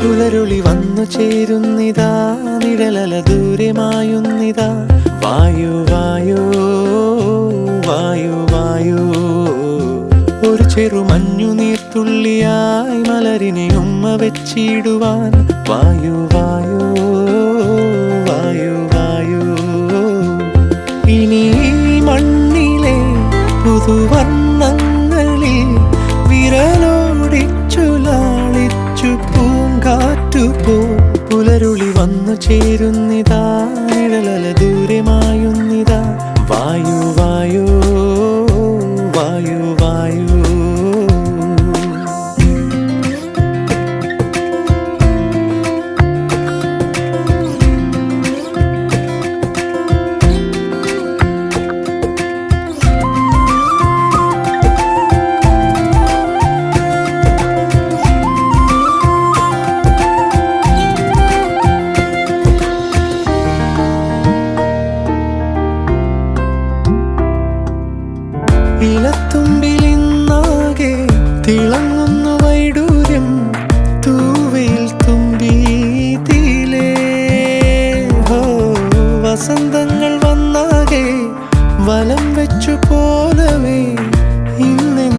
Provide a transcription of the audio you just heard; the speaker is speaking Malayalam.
പുലരുളി വന്നു ചേരുന്നിതാ, നിഴലല ദൂരെ മായുന്നിതാ. വായു വായു വായു വായു, ഒരു ചെറു മഞ്ഞു നീർത്തുള്ളിയായി മലരിനെ ഉമ്മ വെച്ചിടുവാൻ. വായു വായു വായു വായു, ഇനി മണ്ണിലെ പുതുവർണ്ണങ്ങളിൽ വിരലോടിച്ചു ലാളിച്ചു പൂങ്കാറ്റുപോ. പുലരുളി വന്നു ചേരുന്നിതാ,